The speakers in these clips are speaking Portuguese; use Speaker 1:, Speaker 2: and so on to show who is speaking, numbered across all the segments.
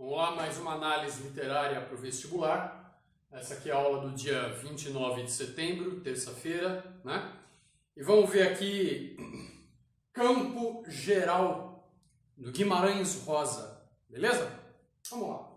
Speaker 1: Vamos lá, mais uma análise literária para o vestibular. Essa aqui é a aula do dia 29 de setembro, terça-feira, né? E vamos ver aqui Campo Geral, do Guimarães Rosa, beleza? Vamos lá.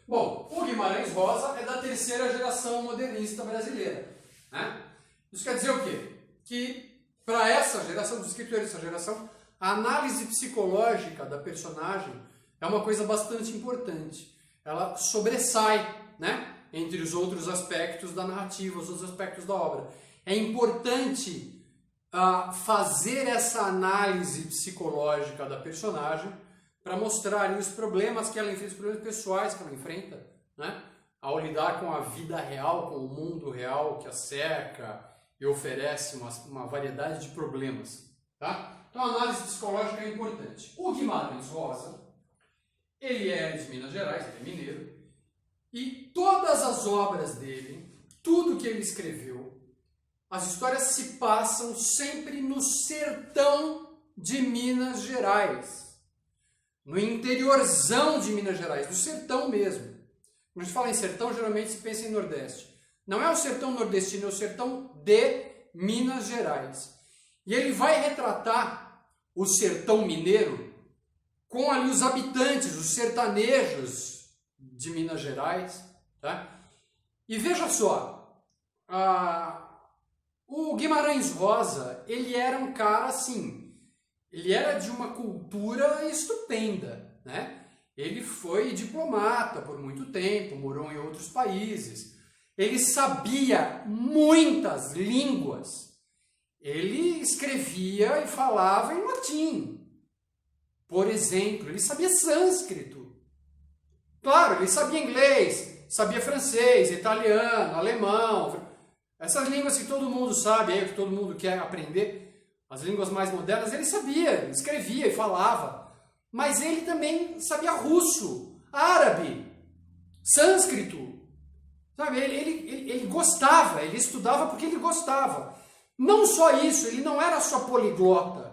Speaker 1: Bom, o Guimarães Rosa é da terceira geração modernista brasileira, né? Isso quer dizer o quê? Que para essa geração, dos escritores dessa geração, a análise psicológica da personagem é uma coisa bastante importante. Ela sobressai, né, entre os outros aspectos da narrativa, os outros aspectos da obra. É importante fazer essa análise psicológica da personagem para mostrar ali os problemas que ela enfrenta, os problemas pessoais que ela enfrenta, né, ao lidar com a vida real, com o mundo real que a cerca e oferece uma variedade de problemas. Tá? Então a análise psicológica é importante. O Guimarães Rosa, ele é de Minas Gerais, ele é mineiro, e todas as obras dele, tudo que ele escreveu, as histórias se passam sempre no sertão de Minas Gerais, no interiorzão de Minas Gerais, no sertão mesmo. Quando a gente fala em sertão, geralmente se pensa em Nordeste. Não é o sertão nordestino, é o sertão de Minas Gerais. E ele vai retratar o sertão mineiro com ali os habitantes, os sertanejos de Minas Gerais, tá? E veja só, o Guimarães Rosa, ele era um cara assim, ele era de uma cultura estupenda, né? Ele foi diplomata por muito tempo, morou em outros países, ele sabia muitas línguas, ele escrevia e falava em latim. Por exemplo, ele sabia sânscrito. Claro, ele sabia inglês, sabia francês, italiano, alemão, essas línguas que todo mundo sabe, que todo mundo quer aprender, as línguas mais modernas, ele sabia, escrevia e falava. Mas ele também sabia russo, árabe, sânscrito. Sabe? Ele gostava, ele estudava porque ele gostava. Não só isso, ele não era só poliglota.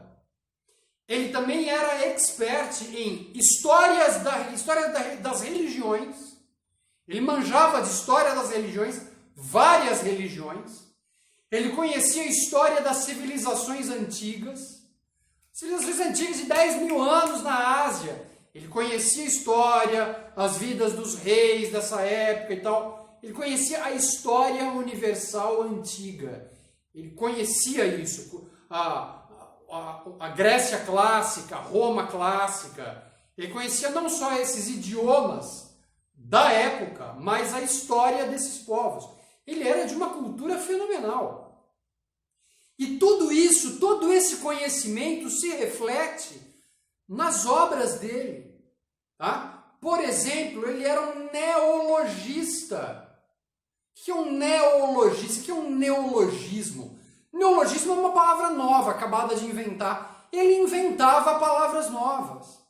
Speaker 1: Ele também era expert em história das religiões. Ele manjava de história das religiões, várias religiões. Ele conhecia a história das civilizações antigas. Civilizações antigas de 10 mil anos na Ásia. Ele conhecia a história, as vidas dos reis dessa época e tal. Ele conhecia a história universal antiga. Ele conhecia isso. A Grécia clássica, Roma clássica. Ele conhecia não só esses idiomas da época, mas a história desses povos. Ele era de uma cultura fenomenal. E tudo isso, todo esse conhecimento se reflete nas obras dele. Tá? Por exemplo, ele era um neologista. O que é um neologista? O que é um neologismo? Neologismo é uma palavra nova, acabada de inventar. Ele inventava palavras novas.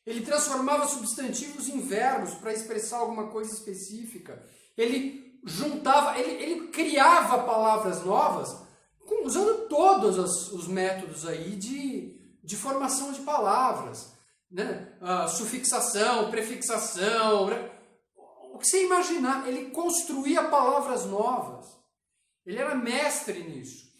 Speaker 1: Ele transformava substantivos em verbos para expressar alguma coisa específica. Ele juntava, ele criava palavras novas usando todos os métodos aí de formação de palavras. Né? Sufixação, prefixação, né? O que você imaginar, ele construía palavras novas. Ele era mestre nisso.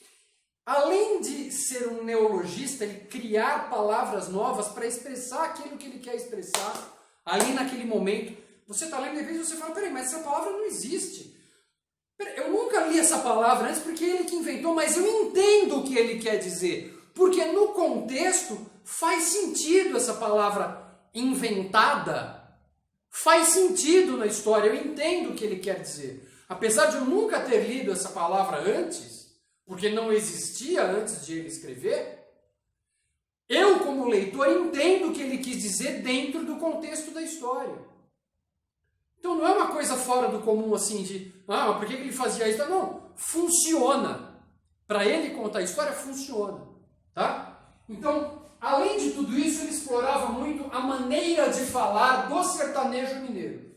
Speaker 1: Além de ser um neologista, ele criar palavras novas para expressar aquilo que ele quer expressar ali naquele momento. Você está lendo e de vez você fala, peraí, mas essa palavra não existe. Eu nunca li essa palavra antes porque ele que inventou, mas eu entendo o que ele quer dizer. Porque no contexto faz sentido essa palavra inventada. Faz sentido na história, eu entendo o que ele quer dizer. Apesar de eu nunca ter lido essa palavra antes, porque não existia antes de ele escrever, eu, como leitor, entendo o que ele quis dizer dentro do contexto da história. Então não é uma coisa fora do comum assim de, por que ele fazia isso? Não, funciona. Para ele contar a história, funciona. Tá? Então, além de tudo isso, ele explorava muito a maneira de falar do sertanejo mineiro.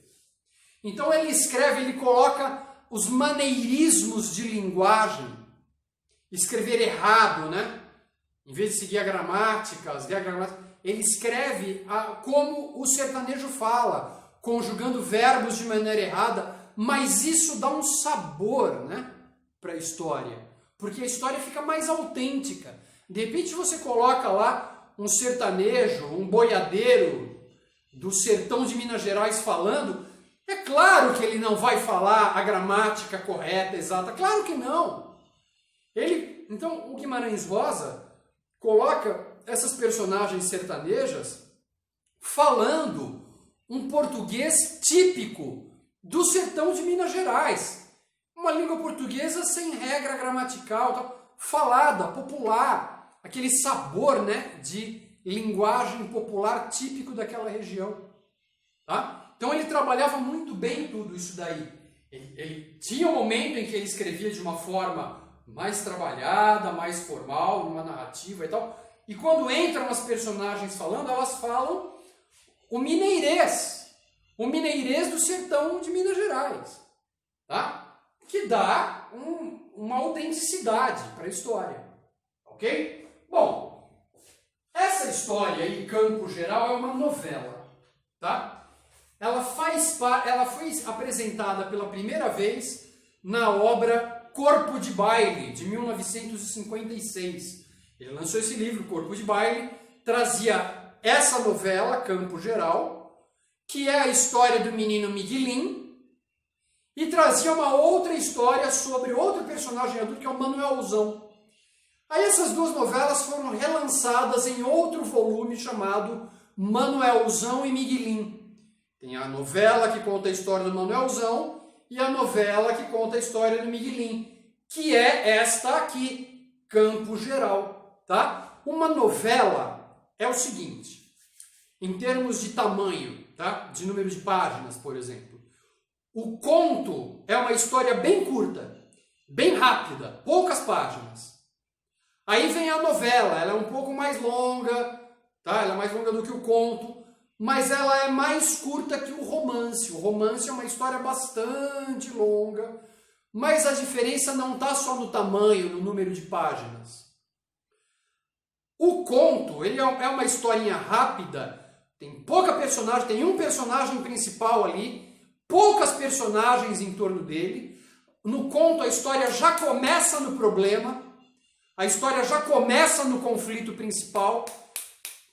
Speaker 1: Então ele escreve, ele coloca os maneirismos de linguagem, escrever errado, né? Em vez de seguir a gramática, as diagramáticas, ele escreve como o sertanejo fala, conjugando verbos de maneira errada, mas isso dá um sabor, né, para a história, porque a história fica mais autêntica. De repente você coloca lá um sertanejo, um boiadeiro do sertão de Minas Gerais falando, é claro que ele não vai falar a gramática correta, exata, claro que não. Então o Guimarães Rosa coloca essas personagens sertanejas falando um português típico do sertão de Minas Gerais. Uma língua portuguesa sem regra gramatical, falada, popular, aquele sabor, né, de linguagem popular típico daquela região. Tá? Então ele trabalhava muito bem tudo isso daí. Ele tinha um momento em que ele escrevia de uma forma mais trabalhada, mais formal, numa narrativa e tal. E quando entram as personagens falando, elas falam o mineirês do sertão de Minas Gerais, tá? Que dá uma autenticidade para a história, ok? Bom, essa história aí, Campo Geral, é uma novela, tá? Ela foi apresentada pela primeira vez na obra Corpo de Baile, de 1956. Ele lançou esse livro, Corpo de Baile, trazia essa novela, Campo Geral, que é a história do menino Miguelim, e trazia uma outra história sobre outro personagem adulto, que é o Manuelzão. Aí essas duas novelas foram relançadas em outro volume chamado Manuelzão e Miguelim. Tem a novela que conta a história do Manuelzão e a novela que conta a história do Miguelim, que é esta aqui, Campo Geral. Tá? Uma novela é o seguinte, em termos de tamanho, tá? De número de páginas, por exemplo. O conto é uma história bem curta, bem rápida, poucas páginas. Aí vem a novela, ela é um pouco mais longa, tá? Ela é mais longa do que o conto, mas ela é mais curta que o romance. O romance é uma história bastante longa, mas a diferença não está só no tamanho, no número de páginas. O conto, ele é uma historinha rápida, tem pouca personagem, tem um personagem principal ali, poucas personagens em torno dele. No conto a história já começa no problema, a história já começa no conflito principal,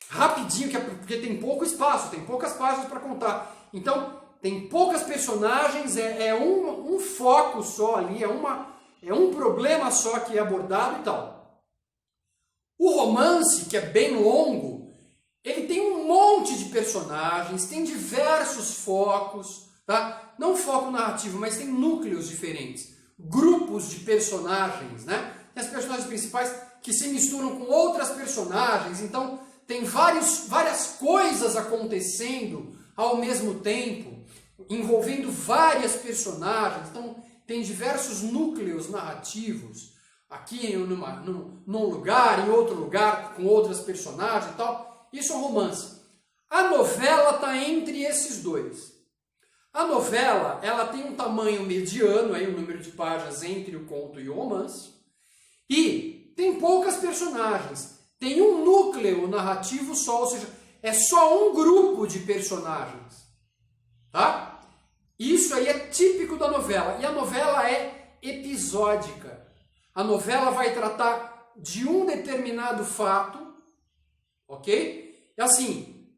Speaker 1: rapidinho, porque tem pouco espaço, tem poucas páginas para contar. Então, tem poucas personagens, é um foco só ali, é um problema só que é abordado e tal. O romance, que é bem longo, ele tem um monte de personagens, tem diversos focos, tá? Não foco narrativo, mas tem núcleos diferentes, grupos de personagens, né? Tem as personagens principais que se misturam com outras personagens, então tem várias coisas acontecendo ao mesmo tempo, envolvendo várias personagens, então tem diversos núcleos narrativos, aqui num lugar, em outro lugar, com outras personagens e tal. Isso é um romance. A novela está entre esses dois. A novela, ela tem um tamanho mediano, aí, o número de páginas entre o conto e o romance, e tem poucas personagens. Tem um núcleo narrativo só, ou seja, é só um grupo de personagens. Tá? Isso aí é típico da novela. E a novela é episódica. A novela vai tratar de um determinado fato, ok?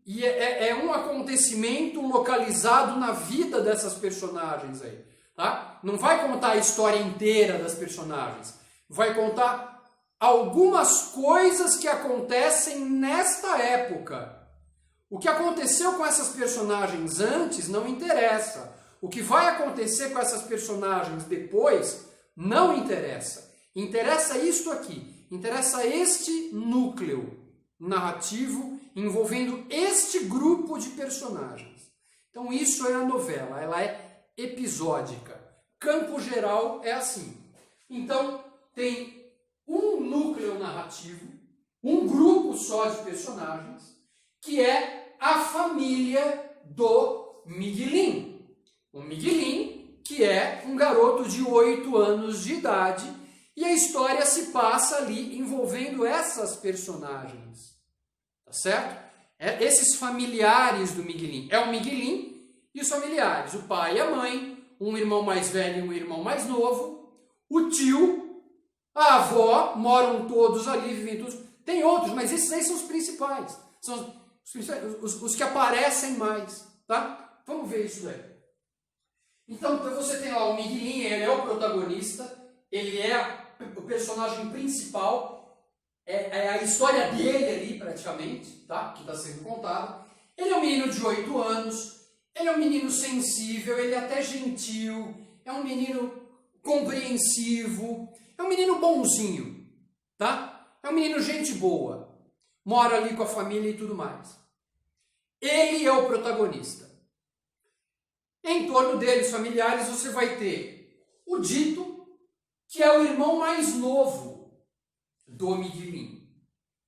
Speaker 1: E é um acontecimento localizado na vida dessas personagens aí, tá? Não vai contar a história inteira das personagens. Vai contar algumas coisas que acontecem nesta época. O que aconteceu com essas personagens antes não interessa. O que vai acontecer com essas personagens depois não interessa. Interessa isto aqui. Interessa este núcleo narrativo envolvendo este grupo de personagens. Então isso é a novela. Ela é episódica. Campo Geral é assim. Então tem um núcleo narrativo, um grupo só de personagens, que é a família do Miguelim. O Miguelim, que é um garoto de 8 anos de idade, e a história se passa ali envolvendo essas personagens. Tá certo? esses familiares do Miguelín. É o Miguelín e os familiares, o pai e a mãe, um irmão mais velho e um irmão mais novo, o tio, a avó, moram todos ali, vivem todos. Tem outros, mas esses aí são os principais. São os que aparecem mais, tá? Vamos ver isso daí. Então você tem lá o Miguelín, ele é o protagonista, ele é o personagem principal, é a história dele ali praticamente, tá? Que está sendo contada. Ele é um menino de 8 anos, ele é um menino sensível, ele é até gentil, é um menino compreensivo, é um menino bonzinho, tá? É um menino gente boa, mora ali com a família e tudo mais. Ele é o protagonista. Em torno dele, os familiares, você vai ter o Dito, que é o irmão mais novo do Miguelín,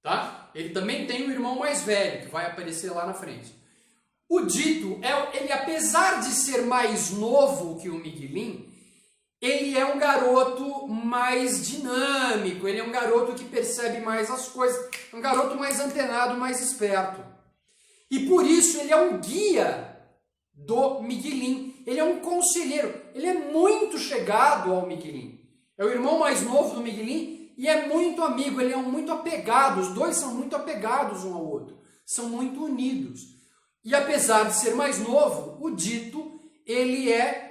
Speaker 1: tá? Ele também tem um irmão mais velho, que vai aparecer lá na frente. O Dito, ele apesar de ser mais novo que o Miguelín, ele é um garoto mais dinâmico, ele é um garoto que percebe mais as coisas, um garoto mais antenado, mais esperto. E por isso ele é um guia do Miguelín, ele é um conselheiro, ele é muito chegado ao Miguelín. É o irmão mais novo do Miguelín e é muito amigo, ele é muito apegado, os dois são muito apegados um ao outro, são muito unidos. E apesar de ser mais novo, o Dito, ele é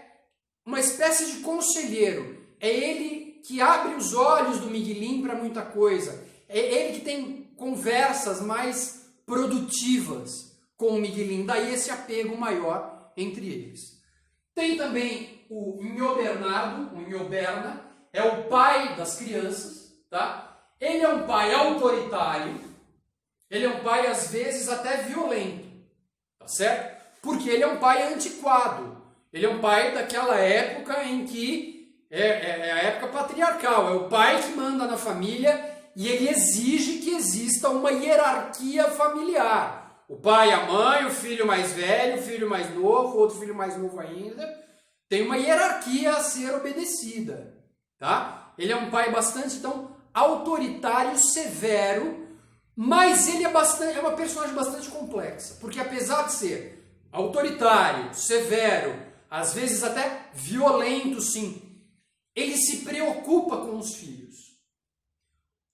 Speaker 1: uma espécie de conselheiro. É ele que abre os olhos do Miguelín para muita coisa. É ele que tem conversas mais produtivas com o Miguelín. Daí esse apego maior entre eles. Tem também o Nhô Bernardo, o Nhô Berna, é o pai das crianças, tá? Ele é um pai autoritário, ele é um pai às vezes até violento, tá certo? Porque ele é um pai antiquado. Ele é um pai daquela época em que é a época patriarcal, é o pai que manda na família e ele exige que exista uma hierarquia familiar. O pai, a mãe, o filho mais velho, o filho mais novo, outro filho mais novo ainda. Tem uma hierarquia a ser obedecida, tá? Ele é um pai bastante, então, autoritário, severo, mas ele é uma personagem bastante complexa, porque apesar de ser autoritário, severo, às vezes até violento, sim, ele se preocupa com os filhos.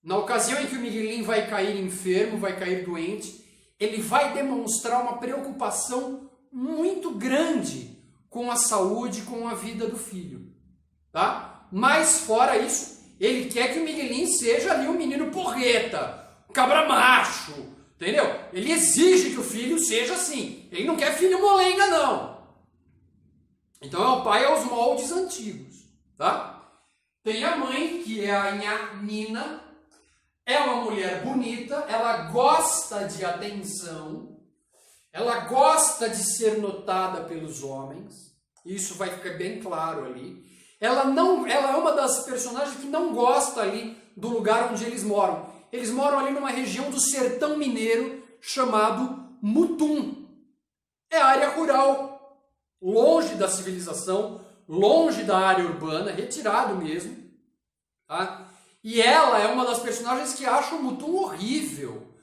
Speaker 1: Na ocasião em que o Miguelín vai cair enfermo, vai cair doente, ele vai demonstrar uma preocupação muito grande com a saúde, com a vida do filho, tá? Mas fora isso, ele quer que o Miguelín seja ali um menino porreta, um cabra macho, entendeu? Ele exige que o filho seja assim. Ele não quer filho molenga, não. Então é o pai aos moldes antigos, tá? Tem a mãe, que é a Nha Nina. É uma mulher bonita, ela gosta de atenção, ela gosta de ser notada pelos homens, isso vai ficar bem claro ali. Ela é uma das personagens que não gosta ali do lugar onde eles moram. Eles moram ali numa região do sertão mineiro chamado Mutum. É área rural, longe da civilização, longe da área urbana, retirado mesmo, tá? E ela é uma das personagens que acha o Mutum horrível.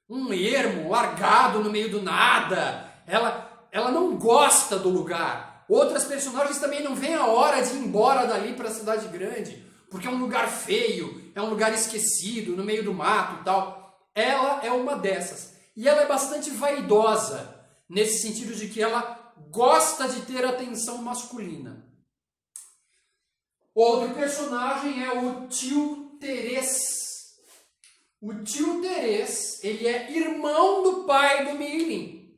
Speaker 1: Um ermo, largado no meio do nada. Ela não gosta do lugar. Outras personagens também não veem a hora de ir embora dali para a cidade grande. Porque é um lugar feio, é um lugar esquecido, no meio do mato e tal. Ela é uma dessas. E ela é bastante vaidosa, nesse sentido de que ela gosta de ter atenção masculina. Outro personagem é o tio Terês. O tio Terês, ele é irmão do pai do Miguelín,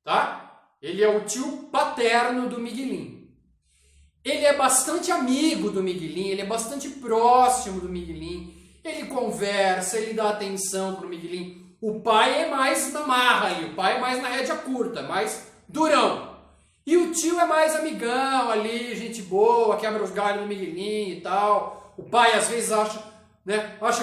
Speaker 1: tá? Ele é o tio paterno do Miguelín. Ele é bastante amigo do Miguelín, ele é bastante próximo do Miguelín. Ele conversa, ele dá atenção pro Miguelín. O pai é mais na marra ali, o pai é mais na rédea curta, mais durão. E o tio é mais amigão ali, gente boa, quebra os galhos do Miguelín e tal. O pai às vezes acha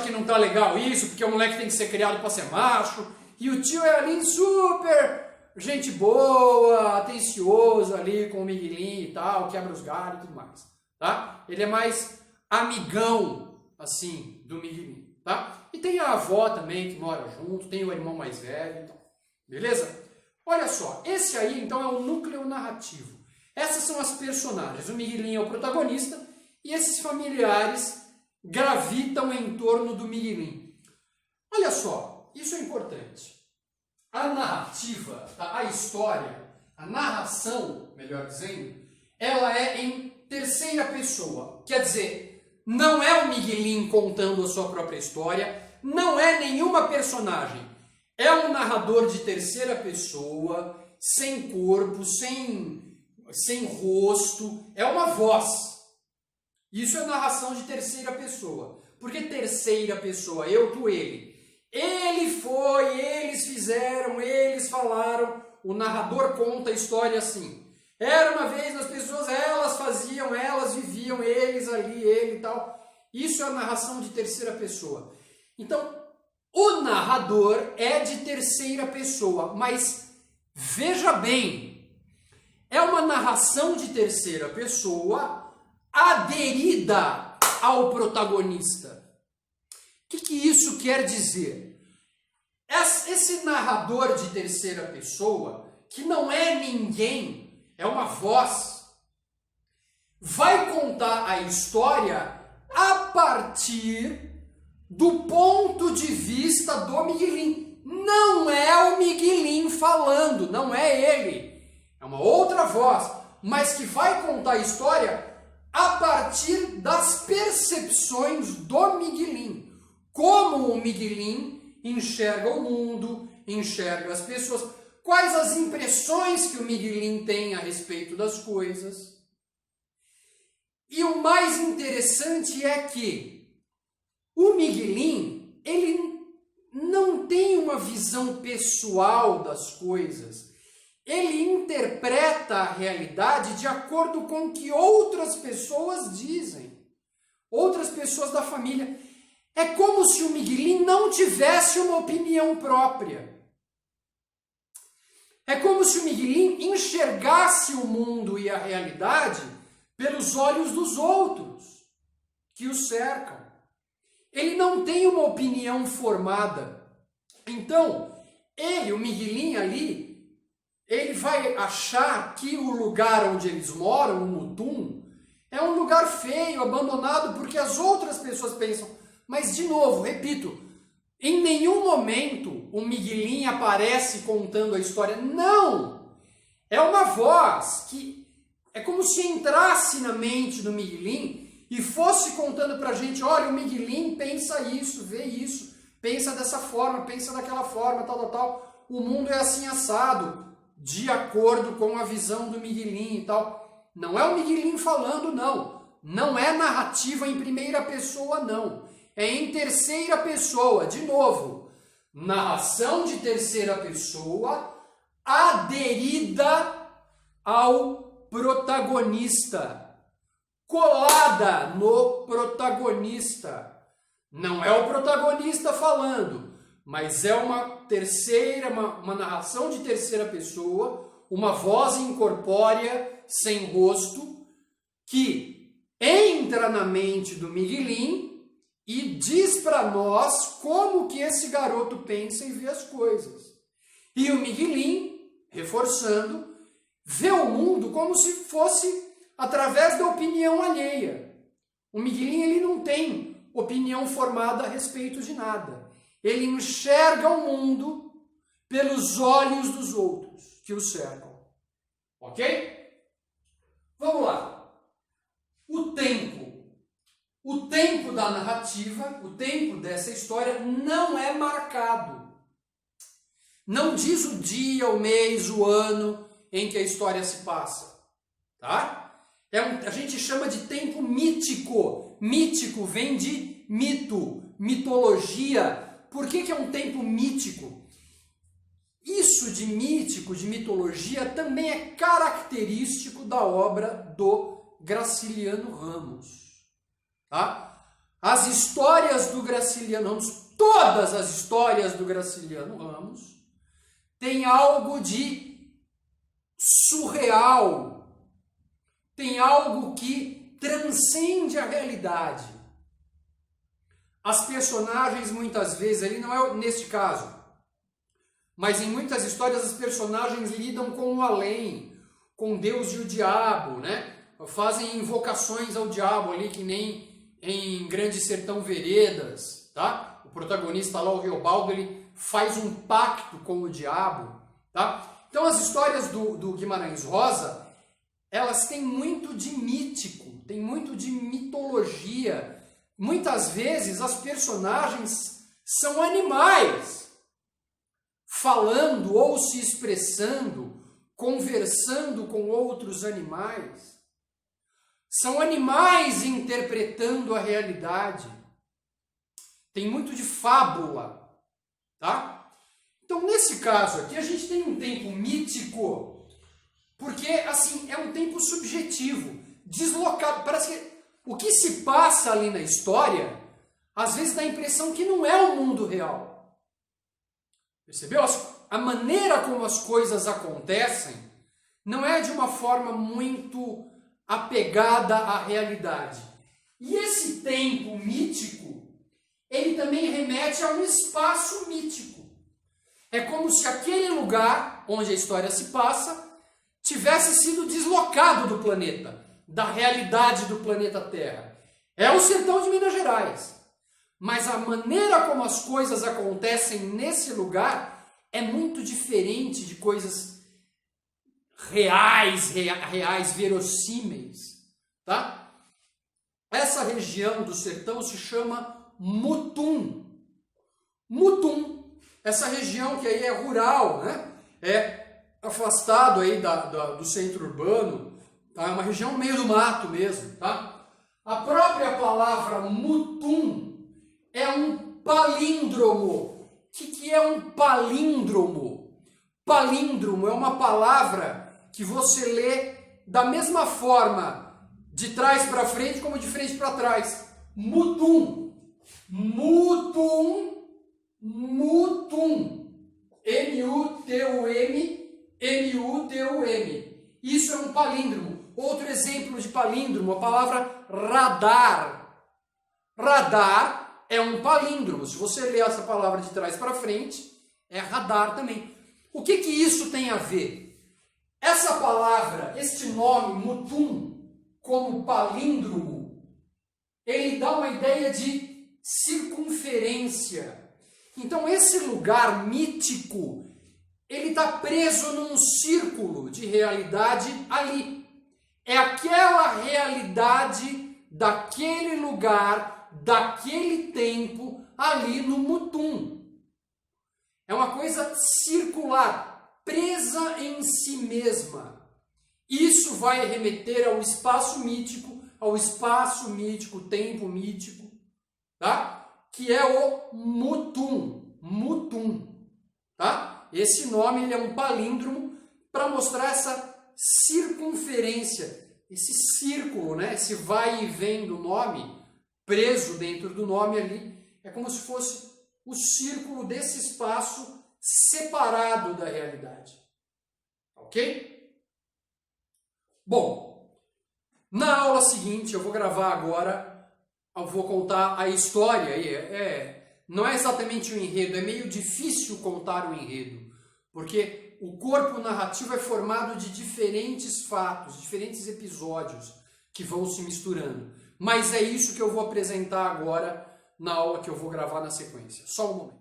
Speaker 1: que não tá legal isso, porque o moleque tem que ser criado para ser macho. E o tio é ali super gente boa, atencioso ali com o Miguelín e tal, quebra os galhos e tudo mais, tá? Ele é mais amigão, assim, do Miguelín, tá? E tem a avó também que mora junto, tem o irmão mais velho, então. Beleza? Olha só, esse aí então é o núcleo narrativo. Essas são as personagens. O Miguelinho é o protagonista e esses familiares gravitam em torno do Miguelinho. Olha só, isso é importante. A narrativa, a história, a narração, melhor dizendo, ela é em terceira pessoa. Quer dizer, não é o Miguelinho contando a sua própria história, não é nenhuma personagem. É um narrador de terceira pessoa, sem corpo, sem rosto, é uma voz. Isso é narração de terceira pessoa. Por que terceira pessoa? Eu, tu, ele. Ele foi, eles fizeram, eles falaram. O narrador conta a história assim. Era uma vez as pessoas, elas faziam, elas viviam, eles ali, ele e tal. Isso é a narração de terceira pessoa. Então, o narrador é de terceira pessoa, mas veja bem, é uma narração de terceira pessoa aderida ao protagonista. O que isso quer dizer? Esse narrador de terceira pessoa, que não é ninguém, é uma voz, vai contar a história a partir do ponto de vista do Miguelinho. Não é o Miguelinho falando, não é ele. É uma outra voz, mas que vai contar a história a partir das percepções do Miguelinho. Como o Miguelinho enxerga o mundo, enxerga as pessoas, quais as impressões que o Miguelinho tem a respeito das coisas. E o mais interessante é que o Miguelinho, ele não tem uma visão pessoal das coisas. Ele interpreta a realidade de acordo com o que outras pessoas dizem. Outras pessoas da família. É como se o Miguelinho não tivesse uma opinião própria. É como se o Miguelinho enxergasse o mundo e a realidade pelos olhos dos outros que o cercam. Ele não tem uma opinião formada. Então, o Miguelinho ali, ele vai achar que o lugar onde eles moram, o Mutum, é um lugar feio, abandonado, porque as outras pessoas pensam. Mas, de novo, repito, em nenhum momento o Miguelinho aparece contando a história. Não! É uma voz que é como se entrasse na mente do Miguelinho e fosse contando pra gente, olha, o Miguelinho pensa isso, vê isso, pensa dessa forma, pensa daquela forma, tal. O mundo é assim assado, de acordo com a visão do Miguelinho e tal. Não é o Miguelinho falando, não. Não é narrativa em primeira pessoa, não. É em terceira pessoa, de novo. Narração de terceira pessoa aderida ao protagonista. Colada no protagonista. Não é o protagonista falando, mas é uma narração de terceira pessoa, uma voz incorpórea, sem rosto, que entra na mente do Miguelinho e diz para nós como que esse garoto pensa e vê as coisas. E o Miguelinho, reforçando, vê o mundo como se fosse através da opinião alheia. O Miguelinho, ele não tem opinião formada a respeito de nada. Ele enxerga o mundo pelos olhos dos outros que o cercam. Ok? Vamos lá. O tempo. O tempo da narrativa, o tempo dessa história não é marcado. Não diz o dia, o mês, o ano em que a história se passa. Tá? A gente chama de tempo mítico. Mítico vem de mito, mitologia. Por que é um tempo mítico? Isso de mítico, de mitologia, também é característico da obra do Graciliano Ramos. Tá? As histórias do Graciliano Ramos, todas as histórias do Graciliano Ramos, têm algo de surreal, tem algo que transcende a realidade. As personagens, muitas vezes, ali não é neste caso, Mas em muitas histórias as personagens lidam com o além, com Deus e o diabo, né? Fazem invocações ao diabo ali, que nem em Grande Sertão Veredas, tá? O protagonista lá, o Reobaldo, ele faz um pacto com o diabo, tá? Então as histórias do Guimarães Rosa, elas têm muito de mítico, tem muito de mitologia. Muitas vezes as personagens são animais, falando ou se expressando, conversando com outros animais. São animais interpretando a realidade. Tem muito de fábula, tá? Então, nesse caso aqui, a gente tem um tempo mítico, porque, assim, é um tempo subjetivo, deslocado. Parece que o que se passa ali na história, às vezes dá a impressão que não é o mundo real. Percebeu? A maneira como as coisas acontecem não é de uma forma muito apegada à realidade. E esse tempo mítico, ele também remete a um espaço mítico. É como se aquele lugar onde a história se passa tivesse sido deslocado do planeta, da realidade do planeta Terra. É o sertão de Minas Gerais. Mas a maneira como as coisas acontecem nesse lugar é muito diferente de coisas reais, verossímeis, tá? Essa região do sertão se chama Mutum. Mutum, essa região que aí é rural, né? É afastado aí do centro urbano, tá? É uma região meio do mato mesmo, tá? A própria palavra Mutum é um palíndromo. O que é um palíndromo? Palíndromo é uma palavra que você lê da mesma forma, de trás para frente como de frente para trás. Mutum. Mutum. Mutum. M-U-T-U-M. M-U-T-U-M. Isso é um palíndromo. Outro exemplo de palíndromo, a palavra radar. Radar é um palíndromo. Se você ler essa palavra de trás para frente, é radar também. O que isso tem a ver? Essa palavra, este nome, Mutum, como palíndromo, ele dá uma ideia de circunferência. Então esse lugar mítico, ele está preso num círculo de realidade ali. É aquela realidade daquele lugar, daquele tempo, ali no Mutum. É uma coisa circular, presa em si mesma. Isso vai remeter ao espaço mítico, tempo mítico, tá? Que é o Mutum. Mutum, tá? Esse nome ele é um palíndromo para mostrar essa circunferência, esse círculo, né? Esse vai e vem do nome, preso dentro do nome ali, é como se fosse o círculo desse espaço separado da realidade. Ok? Bom, na aula seguinte eu vou gravar agora, eu vou contar a história. Não é exatamente o enredo, é meio difícil contar o enredo, porque o corpo narrativo é formado de diferentes fatos, diferentes episódios que vão se misturando. Mas é isso que eu vou apresentar agora na aula que eu vou gravar na sequência. Só um momento.